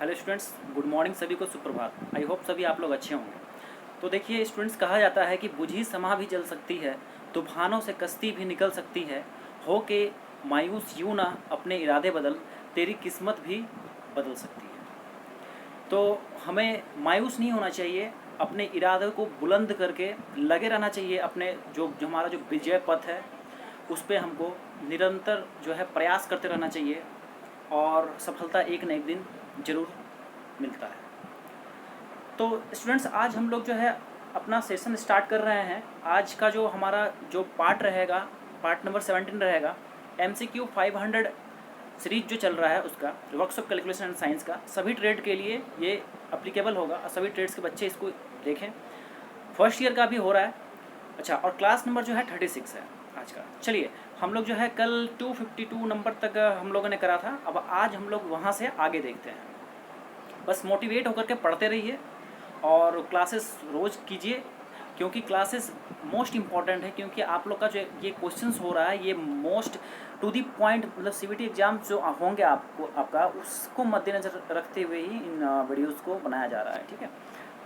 Hello students, good morning. सभी को सुप्रभात। आई होप सभी आप लोग अच्छे होंगे। तो देखिए स्टूडेंट्स, कहा जाता है कि बुझी समा भी जल सकती है, तूफानों से कश्ती भी निकल सकती है, हो के मायूस यूं ना अपने इरादे बदल, तेरी किस्मत भी बदल सकती है। तो हमें मायूस नहीं होना चाहिए, अपने इरादे को बुलंद करके लगे रहना चाहिए। अपने जो हमारा जो विजय पथ है उस पर हमको निरंतर जो है प्रयास करते रहना चाहिए और सफलता एक न एक दिन ज़रूर मिलता है। तो स्टूडेंट्स, आज हम लोग जो है अपना सेशन स्टार्ट कर रहे हैं। आज का जो हमारा जो पार्ट रहेगा, पार्ट नंबर 17 रहेगा। MCQ 500 सीरीज जो चल रहा है उसका, वर्कशॉप कैलकुलेशन एंड साइंस का, सभी ट्रेड के लिए ये अप्लीकेबल होगा और सभी ट्रेड्स के बच्चे इसको देखें। फर्स्ट ईयर का भी हो रहा है। अच्छा, और क्लास नंबर जो है 36 है आज का। चलिए, हम लोग जो है कल 252 नंबर तक हम लोगों ने करा था। अब आज हम लोग वहाँ से आगे देखते हैं। बस मोटिवेट होकर के पढ़ते रहिए और क्लासेस रोज़ कीजिए, क्योंकि क्लासेस मोस्ट इम्पॉर्टेंट है। क्योंकि आप लोग का जो ये क्वेश्चंस हो रहा है ये मोस्ट टू दी पॉइंट, मतलब CBT एग्जाम जो होंगे आपका उसको मद्देनज़र रखते हुए ही इन वीडियोस को बनाया जा रहा है। ठीक है,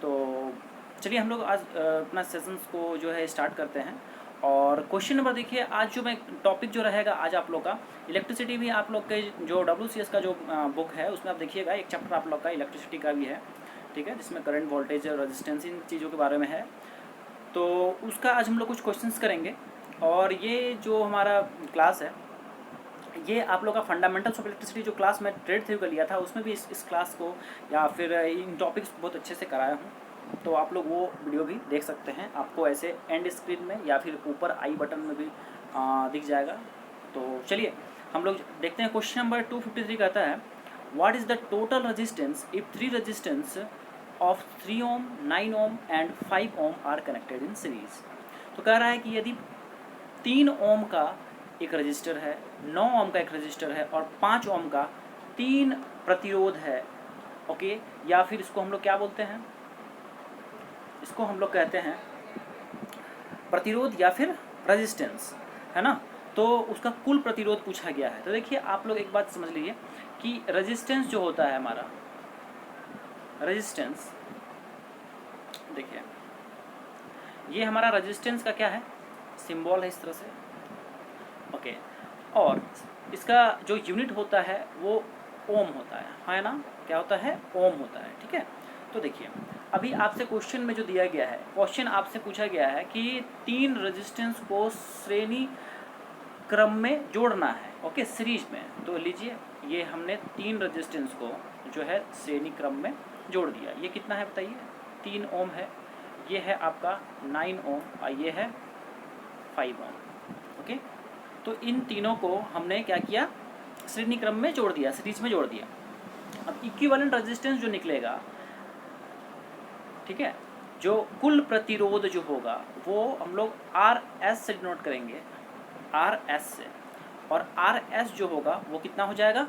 तो चलिए हम लोग आज अपना सेशंस को जो है स्टार्ट करते हैं। और क्वेश्चन नंबर देखिए, आज जो मैं टॉपिक जो रहेगा आज आप लोग का इलेक्ट्रिसिटी भी, आप लोग के जो WCS का जो बुक है उसमें आप देखिएगा एक चैप्टर आप लोग का इलेक्ट्रिसिटी का भी है। ठीक है, जिसमें करंट, वोल्टेज और रेजिस्टेंस इन चीज़ों के बारे में है। तो उसका आज हम लोग कुछ क्वेश्चंस करेंगे। और ये जो हमारा क्लास है ये आप लोग का फंडामेंटल्स ऑफ इलेक्ट्रिसिटी जो क्लास मैं ट्रेड थ्रू का लिया था उसमें भी इस क्लास को या फिर इन टॉपिक्स बहुत अच्छे से कराया हूँ। तो आप लोग वो वीडियो भी देख सकते हैं, आपको ऐसे एंड स्क्रीन में या फिर ऊपर आई बटन में भी दिख जाएगा। तो चलिए हम लोग देखते हैं। क्वेश्चन नंबर 253 कहता है, what is the total resistance if 3 resistance of 3 ohm, 9 ohm and 5 ohm are connected in series. तो कह रहा है कि यदि 3 ओम का एक रजिस्टर है, 9 ओम का एक रजिस्टर है और 5 ओम का 3 प्रतिरोध है, ओके, या फिर इसको हम लोग क्या बोलते हैं, इसको हम लोग कहते हैं प्रतिरोध या फिर रेजिस्टेंस, है ना। तो उसका कुल प्रतिरोध पूछा गया है। तो देखिए आप लोग एक बात समझ लीजिए कि रेजिस्टेंस जो होता है हमारा, रेजिस्टेंस देखिए ये हमारा रेजिस्टेंस का क्या है, सिंबल है इस तरह से, ओके। और इसका जो यूनिट होता है वो ओम होता है ना, क्या होता है, ओम होता है। ठीक है, तो देखिए अभी आपसे क्वेश्चन में जो दिया गया है, क्वेश्चन आपसे पूछा गया है कि 3 रेजिस्टेंस को श्रेणी क्रम में जोड़ना है, ओके, सीरीज में। तो लीजिए ये हमने 3 रेजिस्टेंस को जो है श्रेणी क्रम में जोड़ दिया। ये कितना है बताइए, 3 ओम है, ये है आपका 9 ओम और ये है 5 ओम, ओके। तो इन तीनों को हमने क्या किया, श्रेणी क्रम में जोड़ दिया, सीरीज में जोड़ दिया। अब इक्विवेलेंट रेजिस्टेंस जो निकलेगा, ठीक है, जो कुल प्रतिरोध जो होगा वो हम लोग RS से डिनोट करेंगे, RS से। और RS जो होगा वो कितना हो जाएगा,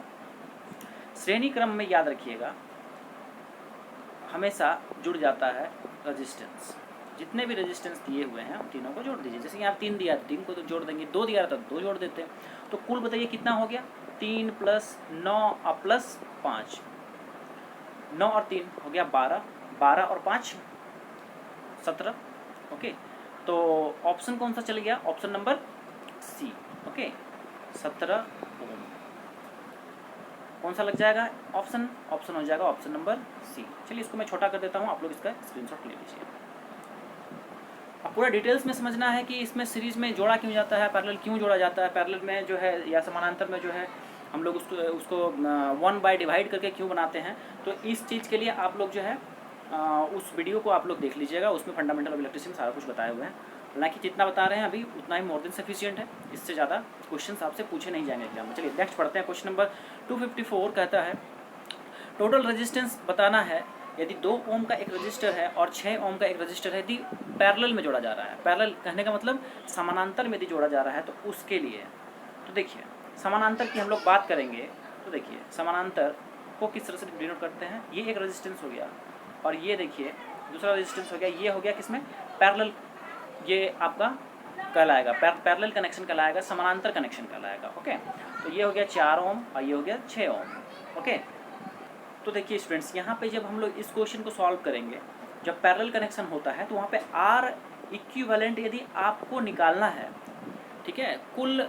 श्रेणी क्रम में याद रखिएगा हमेशा जुड़ जाता है रेजिस्टेंस। जितने भी रेजिस्टेंस दिए हुए हैं उन तीनों को जोड़ दीजिए। जैसे यहाँ 3 दिया, 3 को तो जोड़ देंगे, 2 दिया तो 2 जोड़ देते हैं। तो कुल बताइए कितना हो गया, 3 + 9 + 5, 9 और 3 हो गया 12, 12 और 5 17, ओके। तो ऑप्शन कौन सा चल गया, ऑप्शन नंबर सी, ओके, 17 ओम। कौन सा लग जाएगा ऑप्शन, ऑप्शन हो जाएगा ऑप्शन नंबर सी। चलिए इसको मैं छोटा कर देता हूँ, आप लोग इसका स्क्रीनशॉट ले लीजिए। अब पूरा डिटेल्स में समझना है कि इसमें सीरीज में जोड़ा क्यों जाता है, पैरेलल क्यों जोड़ा जाता है, पैरेलल में जो है या समानांतर में जो है हम लोग उसको 1 बाय डिवाइड करके क्यों बनाते हैं। तो इस चीज़ के लिए आप लोग जो है उस वीडियो को आप लोग देख लीजिएगा, उसमें फंडामेंटल ऑफ इलेक्ट्रिसिटी में सारा कुछ बताए हुए हैं। हालांकि जितना बता रहे हैं अभी उतना ही मोर देन सफिशिएंट है, इससे ज़्यादा क्वेश्चन आपसे पूछे नहीं जाएंगे एग्जाम में। चलिए नेक्स्ट पढ़ते हैं। क्वेश्चन नंबर 254 कहता है, टोटल रेजिस्टेंस बताना है यदि 2 ओम का एक रजिस्टर है और 6 ओम का एक रजिस्टर है, यदि पैरेलल में जोड़ा जा रहा है। पैरेलल कहने का मतलब समानांतर में यदि जोड़ा जा रहा है तो उसके लिए। तो देखिए समानांतर की हम लोग बात करेंगे, तो देखिए समानांतर को किस तरह से डिनोट करते हैं, ये एक रेजिस्टेंस हो गया और ये देखिए दूसरा रेजिस्टेंस हो गया, ये हो गया किसमें, पैरेलल। ये आपका कहलाएगा पैरेलल कनेक्शन कहलाएगा, समानांतर कनेक्शन कहलाएगा, ओके। तो ये हो गया 4 ओम और ये हो गया 6 ओम, ओके। तो देखिए स्टूडेंट्स, यहाँ पे जब हम लोग इस क्वेश्चन को सॉल्व करेंगे, जब पैरेलल कनेक्शन होता है तो वहाँ पे आर इक्विवेलेंट यदि आपको निकालना है, ठीक है, कुल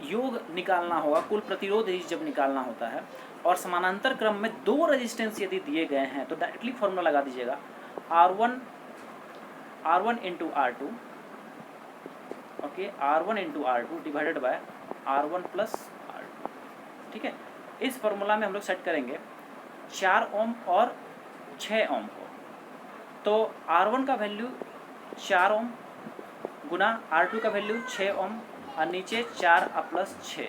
योग निकालना होगा, कुल प्रतिरोध जब निकालना होता है और समानांतर क्रम में दो रेजिस्टेंस यदि दिए गए हैं तो डायरेक्टली फॉर्मूला लगा दीजिएगा R1 into R2, okay, R1 into R2 divided by R1 plus R2, ठीक है। इस फॉर्मूला में हम लोग सेट करेंगे 4 ओम और 6 ओम को, तो R1 का वैल्यू 4 ओम गुना R2 का वैल्यू 6 ओम और नीचे 4 प्लस 6।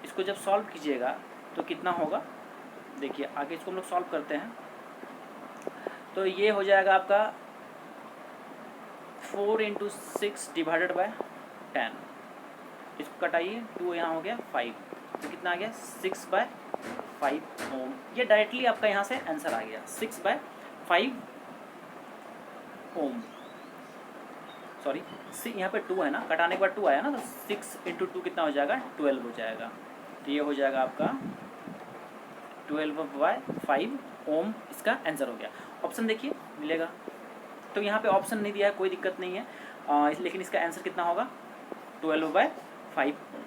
इसको जब सॉल्व कीजिएगा तो कितना होगा, देखिए आगे इसको हम लोग सॉल्व करते हैं। तो ये हो जाएगा आपका 4 इंटू 6 डिवाइडेड बाय 10, इसको कटाइए, 2 यहाँ हो गया 5, तो कितना आ गया 6/5 ओम। ये डायरेक्टली आपका यहाँ से आंसर आ गया 6/5 ओम, सॉरी यहाँ पे 2 है ना, कटाने के बाद 2 आया ना, तो 6 इंटू 2 कितना हो जाएगा 12 हो जाएगा। तो ये हो जाएगा आपका 12/5 ओम, इसका आंसर हो गया। ऑप्शन देखिए मिलेगा, तो यहाँ पे ऑप्शन नहीं दिया है, कोई दिक्कत नहीं है, लेकिन इसका आंसर कितना होगा 12/5 ओम।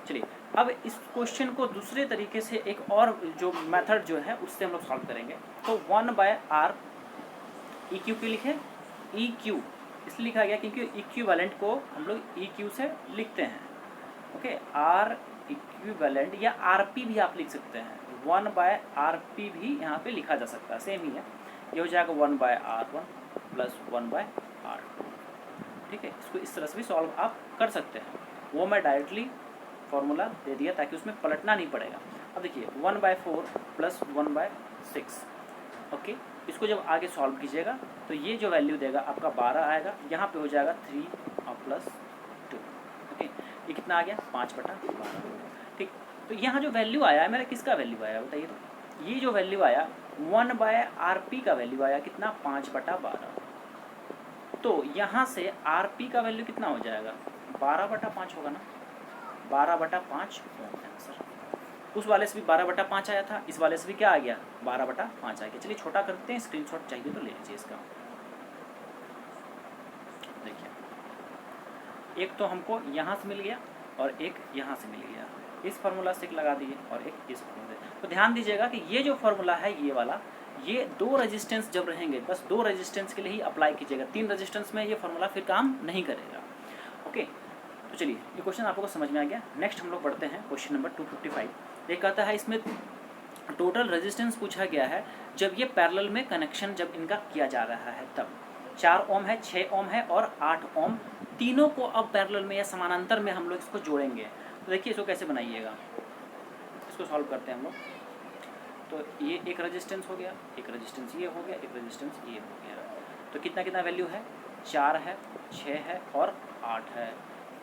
चलिए अब इस क्वेश्चन को दूसरे तरीके से एक और जो मेथड जो है उससे हम लोग सॉल्व करेंगे। तो 1/R EQ क्यों लिखे, EQ इसलिए लिखा गया क्योंकि इक्विवेलेंट को हम लोग EQ से लिखते हैं, ओके। R इक्विवेलेंट या RP भी आप लिख सकते हैं, 1/RP भी यहाँ पे लिखा जा सकता है, सेम ही है। ये हो जाएगा 1/R1 प्लस 1/R2, ठीक है। इसको इस तरह से भी सॉल्व आप कर सकते हैं, वो मैं डायरेक्टली फॉर्मूला दे दिया ताकि उसमें पलटना नहीं पड़ेगा। अब देखिए 1/4 प्लस 1/6, ओके। इसको जब आगे सॉल्व कीजिएगा तो ये जो वैल्यू देगा आपका 12 आएगा, यहाँ पे हो जाएगा 3 प्लस 2, ओके। ये कितना आ गया 5/12, ठीक। तो यहाँ जो वैल्यू आया है मेरा किसका वैल्यू आया बताइए, तो ये जो वैल्यू आया 1/RP का वैल्यू आया कितना 5/12। तो यहाँ से RP का वैल्यू कितना हो जाएगा 12/5 होगा ना, 12/5 ओम आंसर। उस वाले से भी 12/5 आया था, इस वाले से भी क्या आ गया 12/5 आ गया। चलिए छोटा करते हैं, स्क्रीनशॉट चाहिए तो ले लीजिए इसका। देखिए एक तो हमको यहाँ से मिल गया और एक यहाँ से मिल गया, इस फार्मूला से लगा दिए और एक इस फार्मूला से। तो ध्यान दीजिएगा कि ये जो फार्मूला है ये वाला, ये 2 रेजिस्टेंस जब रहेंगे बस 2 रेजिस्टेंस के लिए ही अप्लाई कीजिएगा, 3 रेजिस्टेंस में ये फार्मूला फिर काम नहीं करेगा, ओके। तो चलिए ये क्वेश्चन आप लोगों को समझ में आ गया। नेक्स्ट हम लोग पढ़ते हैं क्वेश्चन नंबर 255। ये कहता है इसमें टोटल रेजिस्टेंस पूछा गया है जब ये पैरेलल में कनेक्शन जब इनका किया जा रहा है तब 4 ओम है, 6 ओम है और 8 ओम, तीनों को अब पैरेलल में या समानांतर में हम लोग इसको जोड़ेंगे। तो देखिए इसको कैसे बनाइएगा, इसको सॉल्व करते हैं हम लोग। तो ये एक रेजिस्टेंस हो गया, एक रेजिस्टेंस ये हो गया, एक रेजिस्टेंस ये हो गया। तो कितना कितना वैल्यू है 4 है, 6 है और 8 है।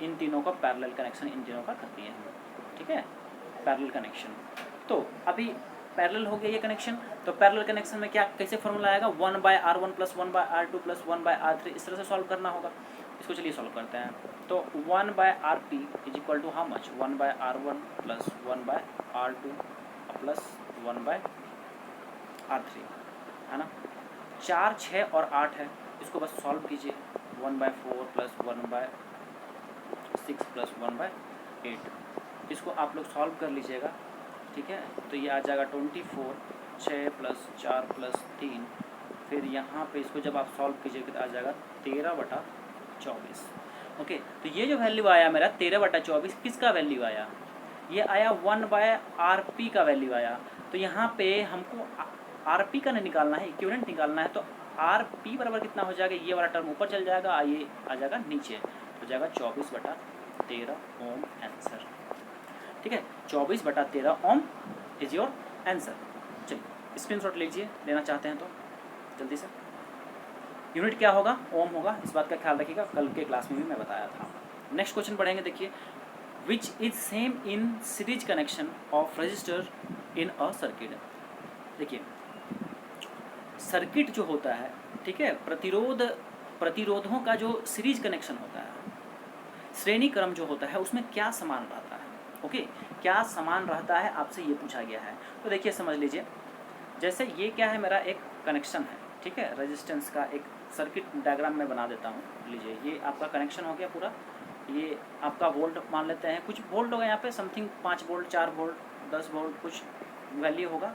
इन तीनों का पैरेलल कनेक्शन इन तीनों का कर दिए हम, ठीक है, पैरेलल कनेक्शन। तो अभी पैरेलल हो गया ये कनेक्शन, तो पैरेलल कनेक्शन में क्या कैसे फॉर्मूला आएगा 1/R1 plus 1/R2 plus 1/R3, इस तरह से सॉल्व करना होगा। इसको चलिए सॉल्व करते हैं। तो 1/RP is equal to how much 1/R1 plus 1/R2 plus 1/R3, है ना। 4, 6 और 8 है, इसको बस सॉल्व कीजिए 1/4 प्लस 1/6 प्लस 1/8, इसको आप लोग सॉल्व कर लीजिएगा, ठीक है। तो ये आ जाएगा 24, 6 प्लस 4 प्लस 3, फिर यहाँ पे इसको जब आप सॉल्व कीजिएगा तो आ जाएगा 13/24, ओके। तो ये जो वैल्यू आया मेरा 13/24 किसका वैल्यू आया, ये आया 1/RP का वैल्यू आया। तो यहाँ पे हमको RP का नहीं निकालना है, इक्विवेलेंट निकालना है। तो RP बराबर कितना हो जाएगा, ये वाला टर्म ऊपर चल जाएगा, ये आ जाएगा नीचे, हो जाएगा 24/13 ओम आंसर, ठीक है। 24/13 ओम इज योर आंसर। चलिए स्क्रीनशॉट लीजिए, लेना चाहते हैं तो जल्दी से। यूनिट क्या होगा ओम होगा, इस बात का ख्याल रखिएगा, कल के क्लास में भी मैं बताया था। नेक्स्ट क्वेश्चन पढ़ेंगे, देखिए which is same in series connection of register in a circuit. देखिए सर्किट जो होता है, ठीक है, प्रतिरोधों का जो सीरीज कनेक्शन होता है, श्रेणी क्रम जो होता है उसमें क्या समान रहता है, ओके, क्या समान रहता है आपसे ये पूछा गया है। तो देखिए समझ लीजिए, जैसे ये क्या है, मेरा एक कनेक्शन है, ठीक है, रेजिस्टेंस का एक सर्किट डायग्राम में बना देता हूँ। लीजिए ये आपका कनेक्शन हो गया पूरा, ये आपका वोल्ट मान लेते हैं, कुछ वोल्ट होगा यहाँ पे, समथिंग 5 वोल्ट, 4 वोल्ट, 10 वोल्ट कुछ वैल्यू होगा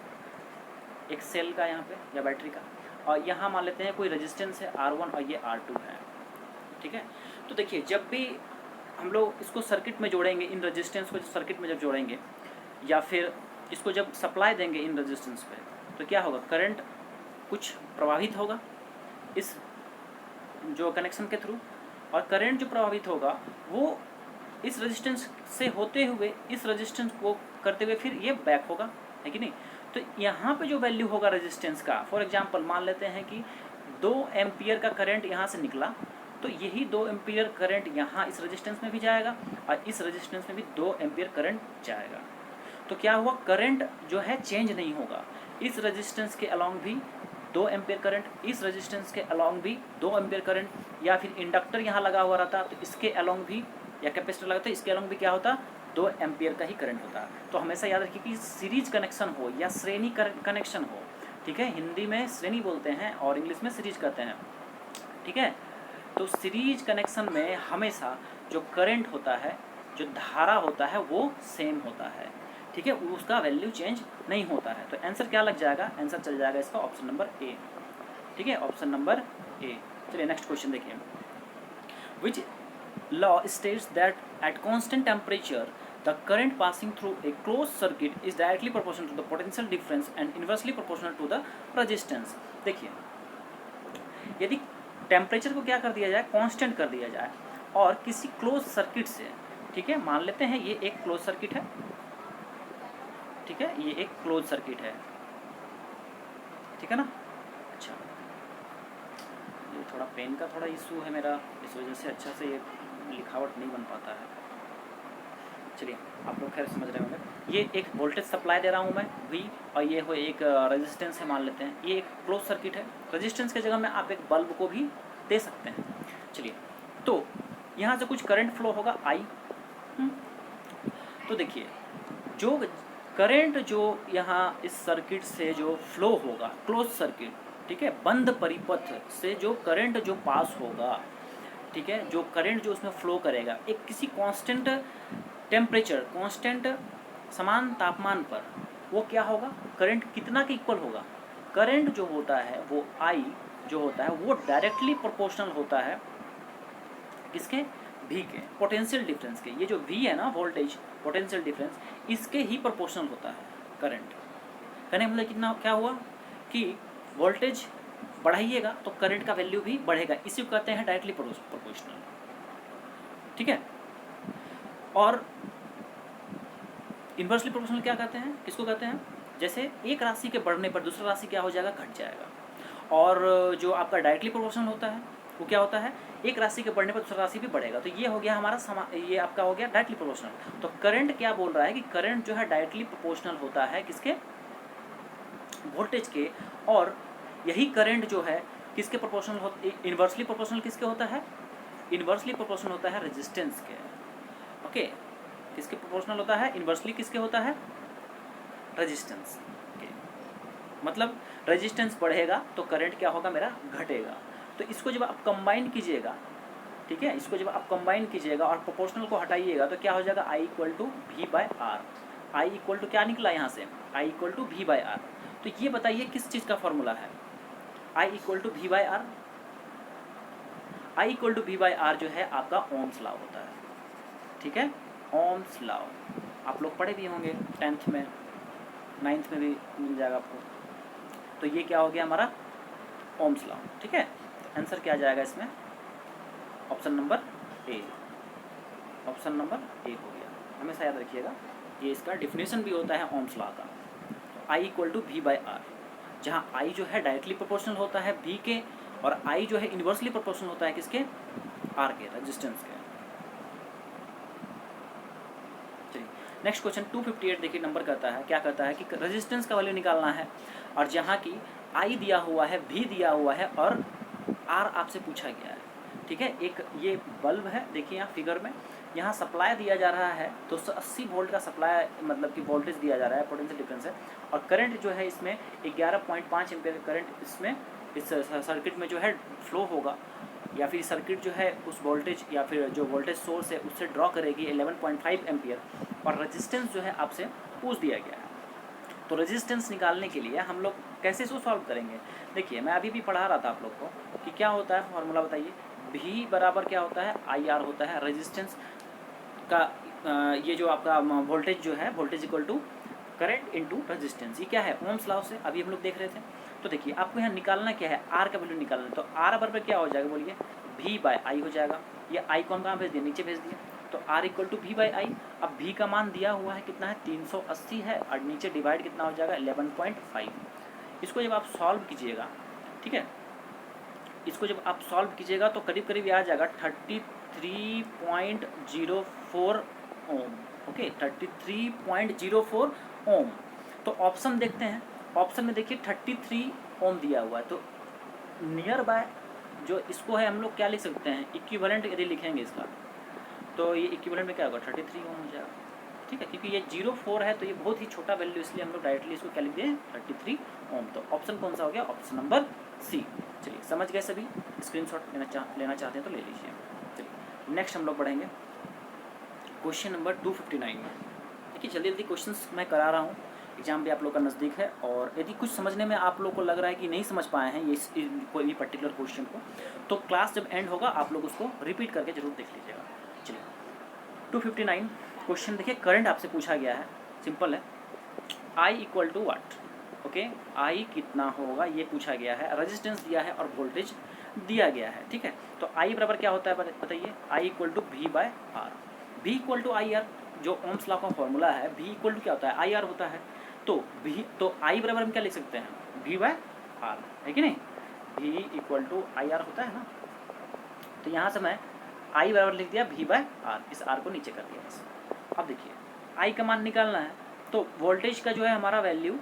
एक सेल का यहाँ पे या बैटरी का। और यहाँ मान लेते हैं कोई रेजिस्टेंस है R1 और ये R2 है, ठीक है। तो देखिए जब भी हम लोग इसको सर्किट में जोड़ेंगे, इन रेजिस्टेंस को सर्किट में जब जोड़ेंगे या फिर इसको जब सप्लाई देंगे इन रेजिस्टेंस पे, तो क्या होगा, करंट कुछ प्रवाहित होगा इस जो कनेक्शन के थ्रू, और करंट जो प्रभावित होगा वो इस रेजिस्टेंस से होते हुए इस रेजिस्टेंस को करते हुए फिर ये बैक होगा, है कि नहीं। तो यहाँ पे जो वैल्यू होगा रेजिस्टेंस का, फॉर एग्जांपल मान लेते हैं कि 2 एम्पियर का करंट यहाँ से निकला, तो यही 2 एम्पियर करंट यहाँ इस रेजिस्टेंस में भी जाएगा और इस रेजिस्टेंस में भी 2 एम्पियर करंट जाएगा। तो क्या हुआ, करंट जो है चेंज नहीं होगा, इस रेजिस्टेंस के अलॉन्ग भी 2 एम्पियर करंट, इस रेजिस्टेंस के अलॉन्ग भी 2 एम्पियर करंट, या फिर इंडक्टर यहाँ लगा हुआ रहता तो इसके अलॉन्ग भी, या कैपेसिटर लगा तो इसके अलॉन्ग भी क्या होता, 2 एम्पियर का ही करंट होता है। तो हमेशा याद रखिए कि सीरीज कनेक्शन हो या श्रेणी कनेक्शन हो, ठीक है, हिंदी में श्रेणी बोलते हैं और इंग्लिश में सीरीज कहते हैं, ठीक है। तो सीरीज कनेक्शन में हमेशा जो करंट होता है, जो धारा होता है वो सेम होता है, ठीक है, उसका वैल्यू चेंज नहीं होता है। तो आंसर क्या लग जाएगा, आंसर चल जाएगा इसका ऑप्शन नंबर ए, ठीक है, ऑप्शन नंबर ए। चलिए नेक्स्ट क्वेश्चन देखिए, which law states that at constant temperature the current passing through a closed circuit is directly proportional to the potential difference and inversely proportional to the resistance। देखिए यदि temperature को क्या कर दिया जाए, constant कर दिया जाए, और किसी क्लोज सर्किट से, ठीक है, मान लेते हैं ये एक क्लोज सर्किट है, ठीक है, ये एक क्लोज सर्किट है, ठीक है ना। अच्छा, ये थोड़ा पेन का थोड़ा इशू है मेरा, इस वजह से अच्छा से ये लिखावट नहीं बन पाता है। चलिए आप लोग खैर समझ रहे होंगे। ये एक वोल्टेज सप्लाई दे रहा हूँ मैं V, और ये हो एक रेजिस्टेंस है मान लेते हैं, ये एक क्लोज सर्किट है। रेजिस्टेंस की जगह में आप एक बल्ब को भी दे सकते हैं। चलिए तो यहाँ से कुछ करंट फ्लो होगा I। तो देखिए जो करंट जो यहाँ इस सर्किट से जो फ्लो होगा, क्लोज सर्किट, ठीक है, बंद परिपथ से जो करंट जो पास होगा, ठीक है, जो करंट जो उसमें फ्लो करेगा, एक किसी कांस्टेंट टेम्परेचर, कांस्टेंट समान तापमान पर, वो क्या होगा, करंट कितना के इक्वल होगा, करंट जो होता है वो I जो होता है वो डायरेक्टली प्रोपोर्शनल होता है किसके, V के पोटेंशियल डिफरेंस के। ये जो V है ना, वोल्टेज पोटेंशियल डिफरेंस, इसके ही प्रोपोर्शनल होता है करंट। कहने मतलब कितना, क्या हुआ कि वोल्टेज बढ़ाइएगा तो करंट का वैल्यू भी बढ़ेगा, इसी को कहते हैं डायरेक्टली प्रोपोर्शनल, ठीक है। और इन्वर्सली प्रोपोर्शनल क्या कहते हैं, किसको कहते हैं, जैसे एक राशि के बढ़ने पर दूसरा राशि क्या हो जाएगा, घट जाएगा। और जो आपका डायरेक्टली प्रोपोर्शनल होता है वो क्या होता है, एक राशि के बढ़ने पर दूसरा राशि भी बढ़ेगा। तो ये हो गया हमारा ये आपका हो गया डायरेक्टली प्रोपोर्शनल। तो करंट क्या बोल रहा है कि करंट जो है डायरेक्टली प्रोपोर्शनल होता है किसके, वोल्टेज के, और यही करंट जो है किसके प्रोपोर्शनल होता, इन्वर्सली प्रोपोर्शनल किसके होता है, इन्वर्सली प्रोपोर्शनल होता है रेजिस्टेंस के। ओके, किसके प्रोपोर्शनल होता है, इन्वर्सली किसके होता है, रेजिस्टेंस के। मतलब रेजिस्टेंस बढ़ेगा तो करंट क्या होगा मेरा, घटेगा। तो इसको जब आप कंबाइन कीजिएगा, ठीक है, इसको जब आप कंबाइन कीजिएगा और प्रोपोर्शनल को हटाइएगा तो क्या हो जाएगा, I equal to V/R। I equal to क्या निकला यहाँ से, I इक्वल टू V/R। तो ये बताइए किस चीज़ का फॉर्मूला है, I equal to V/R। I equal to V/R जो है आपका ओम्स लॉ होता है, ठीक है, ओम्स लॉ आप लोग पढ़े भी होंगे 10th में, 9th में भी मिल जाएगा आपको। तो ये क्या हो गया हमारा ओम्स लॉ, ठीक है। तो आंसर क्या आ जाएगा इसमें, ऑप्शन नंबर ए, ऑप्शन नंबर ए हो गया। हमेशा याद रखिएगा ये इसका डिफिनेशन भी होता है ओम्स लॉ का। तो I इक्वल टू V/R, जहाँ I जो है डायरेक्टली प्रोपोर्शनल होता है V के, और I जो है इन्वर्सली प्रोपोर्शनल होता है किसके, R के, रेजिस्टेंस के। चलिए नेक्स्ट क्वेश्चन 258 देखिए नंबर करता है, क्या कहता है कि रेजिस्टेंस का वैल्यू निकालना है, और जहाँ की I दिया हुआ है, V दिया हुआ है और R आपसे पूछा गया है, ठीक है। एक ये बल्ब है, देखिए यहाँ फिगर में यहाँ सप्लाई दिया जा रहा है 280 वोल्ट का सप्लाई, मतलब कि वोल्टेज दिया जा रहा है, पोटेंशियल डिफरेंस है, और करंट जो है इसमें 11.5 एम्पीयर करंट इसमें इस सर्किट में जो है फ्लो होगा, या फिर सर्किट जो है उस वोल्टेज या फिर जो वोल्टेज सोर्स है उससे ड्रॉ करेगी 11.5 एम्पीयर, और रेजिस्टेंस जो है आपसे पूछ दिया गया है। तो रेजिस्टेंस निकालने के लिए हम लोग कैसे इसको सॉल्व करेंगे? देखिए मैं अभी भी पढ़ा रहा था आप लोग को कि क्या होता है फॉर्मूला, बताइए। V बराबर क्या होता है, IR होता है, रेजिस्टेंस का ये जो आपका वोल्टेज जो है, voltage equal to current into resistance, ये क्या है, ओम्स लॉ से अभी हम लोग देख रहे थे। तो देखिए आपको यहाँ निकालना क्या है, R का वैल्यू निकालना है। तो R बराबर क्या हो जाएगा बोलिए, V/I हो जाएगा। ये I को हम कहाँ भेज दिए, नीचे भेज दिए। तो R इक्वल टू V/I। अब V का मान दिया हुआ है कितना है, 380 है, और नीचे डिवाइड कितना हो जाएगा, 11.5। इसको जब आप सॉल्व कीजिएगा, ठीक है, इसको जब आप सॉल्व कीजिएगा तो करीब करीब आ जाएगा 33.04 ओम। ओके, 33.04 ओम। तो ऑप्शन देखते हैं, ऑप्शन में देखिए 33 ओम दिया हुआ है, तो नियर बाय जो इसको है हम लोग क्या लिख सकते हैं, इक्विवेलेंट यदि लिखेंगे इसका, तो ये इक्विवेलेंट में क्या होगा, 33 ओम हो जाएगा। ठीक है, क्योंकि ये 04 है तो ये बहुत ही छोटा वैल्यू, इसलिए हम लोग डायरेक्टली इसको क्या लिख दें, 33 ओम। तो ऑप्शन कौन सा हो गया, ऑप्शन नंबर सी। चलिए समझ गए सभी, स्क्रीनशॉट लेना चाहते हैं तो ले लीजिए। चलिए नेक्स्ट हम लोग बढ़ेंगे क्वेश्चन नंबर 259 में। देखिए जल्दी जल्दी क्वेश्चंस मैं करा रहा हूँ, एग्जाम भी आप लोग का नज़दीक है, और यदि कुछ समझने में आप लोग को लग रहा है कि नहीं समझ पाए हैं ये कोई भी पर्टिकुलर क्वेश्चन को, तो क्लास जब एंड होगा आप लोग उसको रिपीट करके जरूर देख लीजिएगा। चलिए 259 क्वेश्चन देखिए, करंट आपसे पूछा गया है, सिंपल है, I equal to what, okay, I कितना होगा ये पूछा गया है, रेजिस्टेंस दिया है और वोल्टेज दिया गया है। ठीक है, तो I बराबर क्या होता है बताइए, I equal to V/R। V equal to IR, जो ओम्स लॉ का फॉर्मूला है, V इक्वल टू क्या होता है, IR होता है। तो I बराबर हम क्या लिख सकते हैं, V/R, है कि नहीं, V इक्वल टू IR होता है ना। तो यहाँ से मैं I बराबर लिख दिया V/R, इस R को नीचे कर दिया बस। अब देखिए I का मान निकालना है, तो वोल्टेज का जो है हमारा वैल्यू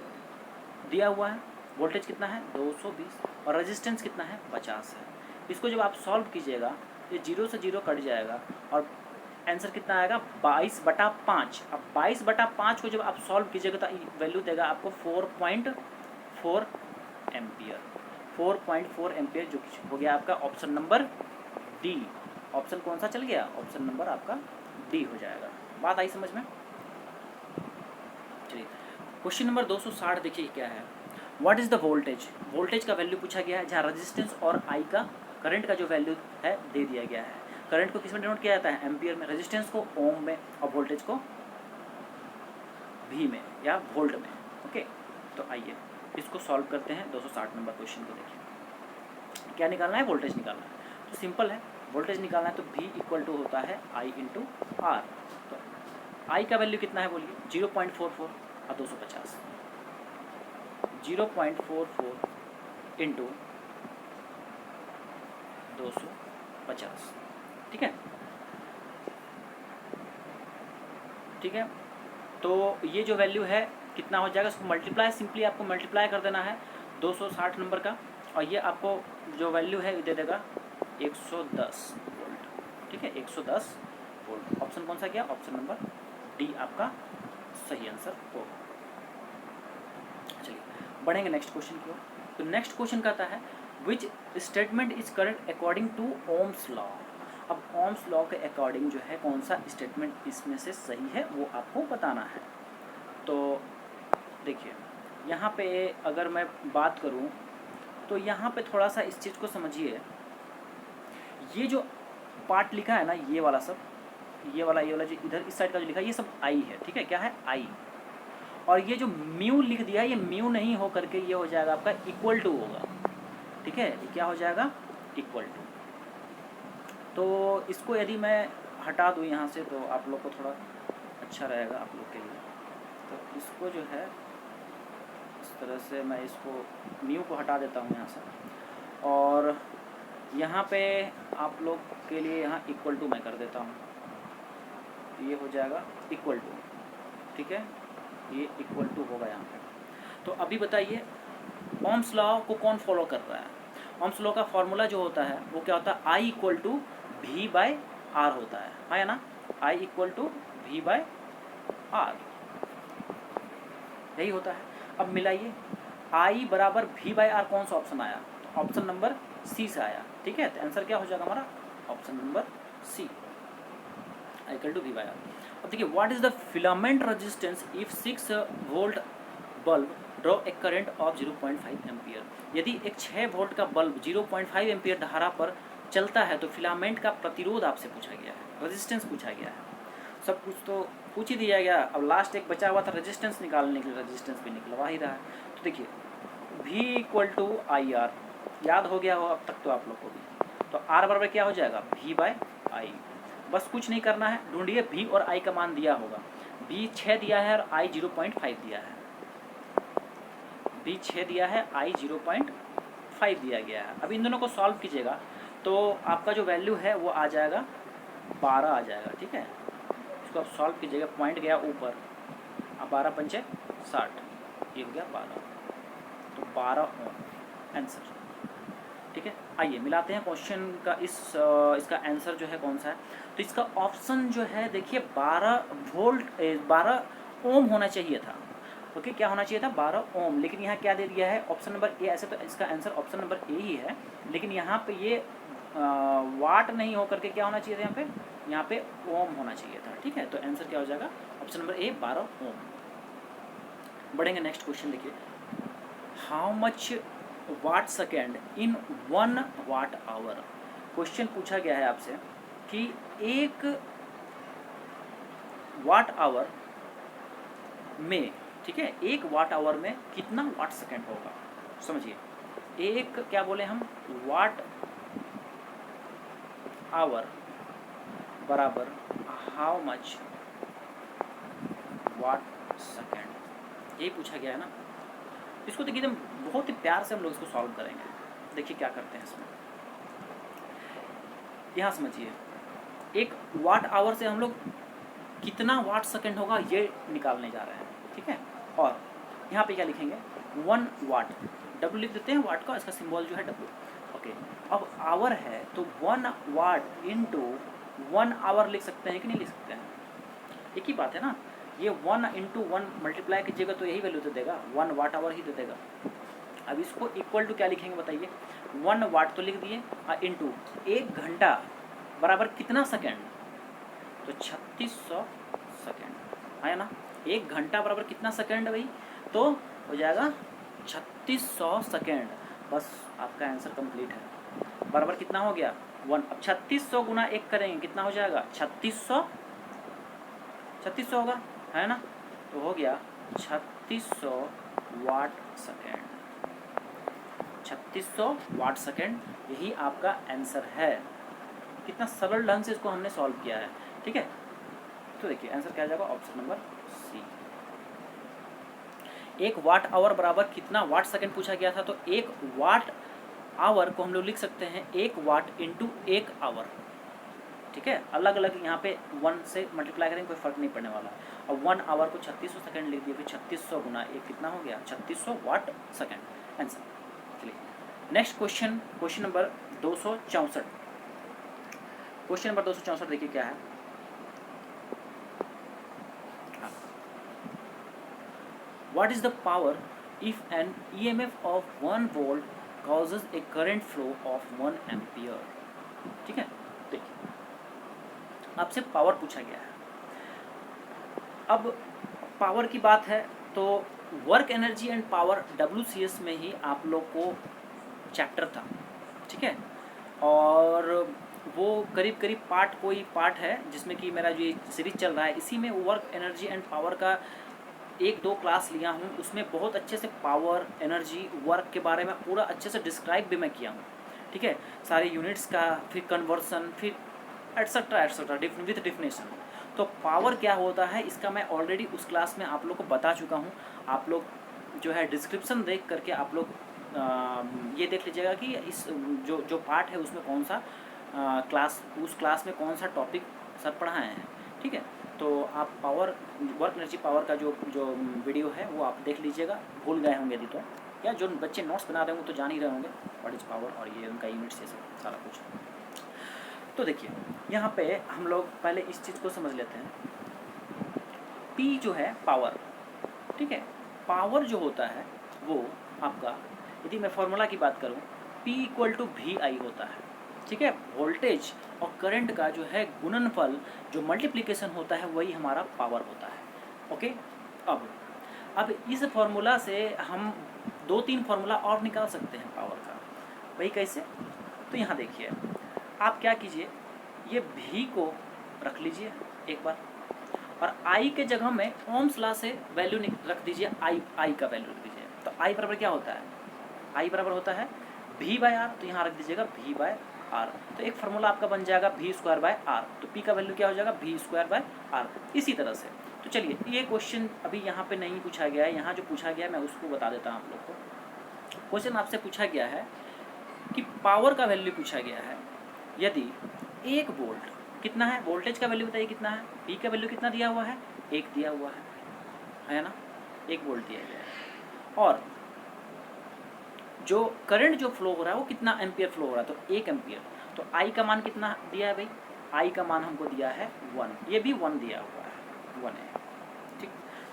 दिया हुआ है, वोल्टेज कितना है 220, और रेजिस्टेंस कितना है 50 है। इसको जब आप सॉल्व कीजिएगा ये 0 से 0 कट जाएगा, और आंसर कितना आएगा 22/5। अब 22/5 को जब आप सॉल्व कीजिएगा तो वैल्यू देगा आपको 4.4 एम्पियर, 4.4 एम्पियर, जो कि हो गया आपका ऑप्शन नंबर डी। ऑप्शन कौन सा चल गया, ऑप्शन नंबर आपका डी हो जाएगा। बात आई समझ में? चलिए क्वेश्चन नंबर 260 देखिए क्या है, what is the voltage, voltage का वैल्यू पूछा गया है, जहाँ रेजिस्टेंस और आई का करंट का जो वैल्यू है दे दिया गया है। करंट को किस में डिनोट किया जाता है, एम्पियर में, रेजिस्टेंस को ओम में, और वोल्टेज को वी में या वोल्ट में। ओके, तो आइए इसको सॉल्व करते हैं। 260 नंबर क्वेश्चन को देखिए, क्या निकालना है, वोल्टेज निकालना है। तो सिंपल है, वोल्टेज निकालना है तो V इक्वल टू होता है I इंटू आर। तो I का वैल्यू कितना है बोलिए, 0.44 और 250, 0.44 इंटू 250। ठीक है, ठीक है, तो ये जो वैल्यू है कितना हो जाएगा, उसको मल्टीप्लाई, सिंपली आपको मल्टीप्लाई कर देना है 260 नंबर का, और ये आपको जो वैल्यू है दे देगा 110 वोल्ट। ठीक है, 110 वोल्ट। ऑप्शन कौन सा गया, ऑप्शन नंबर डी आपका सही आंसर होगा। चलिए बढ़ेंगे नेक्स्ट क्वेश्चन की ओर। तो नेक्स्ट क्वेश्चन कहता है which statement is correct according to Ohm's law. अब ओम्स लॉ के अकॉर्डिंग जो है कौन सा स्टेटमेंट इसमें से सही है वो आपको बताना है। तो देखिए यहाँ पे अगर मैं बात करूँ तो यहाँ पे थोड़ा सा इस चीज़ को समझिए, ये जो पार्ट लिखा है ना, ये वाला सब, ये वाला जो इधर इस साइड का जो लिखा है ये सब आई है। ठीक है, क्या है, आई। और ये जो म्यू लिख दिया है, ये म्यू नहीं हो करके ये हो जाएगा आपका इक्वल टू होगा। ठीक है, ये क्या हो जाएगा, इक्वल टू। तो इसको यदि मैं हटा दूँ यहाँ से तो आप लोग को थोड़ा अच्छा रहेगा आप लोग के लिए। तो इसको जो है इस तरह से मैं इसको म्यू को हटा देता हूँ यहाँ से, और यहाँ पे आप लोग के लिए यहाँ इक्वल टू मैं कर देता हूँ, ये हो जाएगा इक्वल टू। ठीक है, ये इक्वल टू होगा यहाँ पे। तो अभी बताइए ओम्स लॉ को कौन फॉलो कर रहा है। ओम्स लॉ का फॉर्मूला जो होता है वो क्या होता है, I इक्वल टू V/R होता है ना। I equal to V by R, यही होता है। अब मिलाइए, आई बराबर वी बाय आर, कौन सा ऑप्शन आया? तो ऑप्शन नंबर सी से आया, ठीक है। तो आंसर क्या हो जाएगा हमारा? Option number C, I equal to V by R. अब देखिए, what is the filament resistance if 6 volt bulb draw a current of 0.5 ampere. यदि एक 6 वोल्ट का बल्ब 0.5 एम्पियर धारा पर चलता है तो फिलामेंट का प्रतिरोध आपसे पूछा गया है, रेजिस्टेंस पूछा गया है। सब कुछ तो पूछ ही दिया गया, अब लास्ट एक बचा हुआ था रेजिस्टेंस निकालने के लिए, रेजिस्टेंस भी निकलवा ही रहा है। तो देखिए V equal to I R, याद हो गया हो अब तक तो आप लोग को भी। तो R बराबर क्या हो जाएगा? V बाय आई। बस कुछ नहीं करना है, ढूंढिए V और I का मान दिया होगा। V 6 दिया है और I 0.5 दिया है। V 6 दिया है, I 0.5 दिया गया है। अब इन दोनों को सॉल्व कीजिएगा तो आपका जो वैल्यू है वो आ जाएगा 12 आ जाएगा, ठीक है। इसको आप सॉल्व कीजिएगा, पॉइंट गया ऊपर, अब 12 पंचे 60, ये हो गया 12, तो 12 ओम आंसर, ठीक है। आइए मिलाते हैं क्वेश्चन का इसका आंसर जो है कौन सा है। तो इसका ऑप्शन जो है देखिए 12 ओम होना चाहिए था। ओके, क्या होना चाहिए था? 12 ओम, लेकिन यहाँ क्या दे दिया है? ऑप्शन नंबर ए। ऐसे तो इसका आंसर ऑप्शन नंबर ए ही है, लेकिन यहाँ पे ये वाट नहीं हो करके क्या होना चाहिए था? यहाँ पे ओम होना चाहिए था, ठीक है। तो आंसर क्या हो जाएगा? Option number A 12 ohm. बढ़ेंगे नेक्स्ट क्वेश्चन, देखिए how much watt second in 1 watt hour. Question पूछा गया है आपसे कि 1 वाट आवर में, ठीक है, 1 वाट आवर में कितना वाट सेकेंड होगा? समझिए, एक क्या बोले हम? वाट आवर बराबर हाउ मच वाट सेकेंड, यही पूछा गया है ना। इसको देखिए एकदम बहुत ही प्यार से हम लोग इसको सॉल्व करेंगे। देखिए क्या करते हैं इसमें, यहाँ समझिए, 1 वाट आवर से हम लोग कितना वाट सेकेंड होगा ये निकालने जा रहे हैं, ठीक है। और यहाँ पे क्या लिखेंगे? 1 वाट, डब्ल्यू लिख देते हैं वाट का, इसका सिंबल जो है डब्ल्यू। ओके, अब आवर है तो 1 वाट इंटू 1 आवर लिख सकते हैं कि नहीं लिख सकते हैं? एक ही बात है ना, ये 1 इंटू 1 मल्टीप्लाई कीजिएगा तो यही वैल्यू दे देगा, 1 वाट आवर ही दे देगा। अब इसको इक्वल टू क्या लिखेंगे बताइए? 1 वाट तो लिख दिए, इंटू 1 घंटा बराबर कितना सेकेंड? तो 3600 सेकेंड आया ना। 1 घंटा बराबर कितना सेकेंड है भाई? तो हो जाएगा 3600 सेकेंड। बस आपका आंसर कंप्लीट है। बराबर कितना हो गया? 1। अब 3600 गुना 1 करेंगे कितना हो जाएगा? 3600 होगा, है ना। तो हो गया 3600 वाट सेकेंड, 3600 वाट सेकेंड, यही आपका आंसर है। कितना सरल ढंग से इसको हमने सॉल्व किया है, ठीक है। तो देखिए आंसर क्या आ जाएगा? Option number C. 1 watt hour बराबर कितना वाट सेकेंड पूछा गया था, तो 1 वाट आवर को हम लोग लिख सकते हैं 1 वाट इंटू 1 आवर, ठीक है। अलग अलग यहाँ पे 1 से मल्टीप्लाई करेंगे, कोई फर्क नहीं पड़ने वाला। और 1 आवर को 3600 सेकेंड लिख दिए, फिर 3600 गुना 1 कितना हो गया? 3600 वाट सेकेंड आंसर। चलिए next question, question number 264। Question number 264 देखिए क्या है। What is the power if an EMF of 1 volt causes a current flow of 1 ampere? ठीक है, देखिए आपसे पावर पूछा गया है। अब पावर की बात है तो work energy and power WCS में ही आप लोग को चैप्टर था, ठीक है। और वो करीब करीब कोई पार्ट है जिसमें कि मेरा जो ये सीरीज चल रहा है, इसी में वर्क एनर्जी एंड पावर का 1-2 क्लास लिया हूँ। उसमें बहुत अच्छे से पावर, एनर्जी, वर्क के बारे में पूरा अच्छे से डिस्क्राइब भी मैं किया हूँ, ठीक है। सारे यूनिट्स का, फिर कन्वर्सन, फिर एट्सेट्रा एट्सेट्रा विथ डिफिनेशन। तो पावर क्या होता है इसका मैं ऑलरेडी उस क्लास में आप लोग को बता चुका हूँ। आप लोग जो है डिस्क्रिप्शन देख करके आप लोग ये देख लीजिएगा कि इस जो पार्ट है उसमें कौन सा उस क्लास में कौन सा टॉपिक सर पढ़ाए हैं, ठीक है। तो आप पावर, वर्क एनर्जी पावर का जो वीडियो है वो आप देख लीजिएगा। भूल गए होंगे यदि तो, या जो बच्चे नोट्स बना रहे होंगे तो जान ही रहे होंगे व्हाट इज पावर और ये उनका यूनिट्स, ये सब सारा कुछ। तो देखिए यहाँ पे हम लोग पहले इस चीज़ को समझ लेते हैं। P जो है पावर, ठीक है, पावर जो होता है वो आपका, यदि मैं फॉर्मूला की बात करूँ, P इक्वल टू वी आई होता है, ठीक है। वोल्टेज और करंट का जो है गुणनफल, जो मल्टीप्लिकेशन होता है, वही हमारा पावर होता है। ओके, अब इस फॉर्मूला से हम 2-3 फार्मूला और निकाल सकते हैं पावर का। वही कैसे? तो यहाँ देखिए, आप क्या कीजिए, ये भी को रख लीजिए एक बार, और आई के जगह में ओम्स लॉ से वैल्यू रख दीजिए, आई का वैल्यू रख दीजिए। तो आई बराबर क्या होता है? आई बराबर होता है भी बाय आर, तो यहाँ रख दीजिएगा भी बाय आर। तो एक फार्मूला आपका बन जाएगा भी स्क्वायर बाय आर। तो पी का वैल्यू क्या हो जाएगा? भी स्क्वायर बाय आर। इसी तरह से तो चलिए, ये क्वेश्चन अभी यहाँ पे नहीं पूछा गया है, यहाँ जो पूछा गया है मैं उसको बता देता हूँ आप लोग को। क्वेश्चन आपसे पूछा गया है कि पावर का वैल्यू पूछा गया है, यदि 1 वोल्ट कितना है, वोल्टेज का वैल्यू बताइए कितना है, पी का वैल्यू कितना दिया हुआ है? 1 दिया हुआ है ना, 1 वोल्ट दिया गया है। और जो करंट जो फ्लो हो रहा है वो कितना एम्पियर फ्लो हो रहा है? तो 1 एम्पियर। तो आई का मान कितना दिया है भाई? आई का मान हमको दिया है 1, ये भी 1 दिया हुआ है, 1 है, ठीक।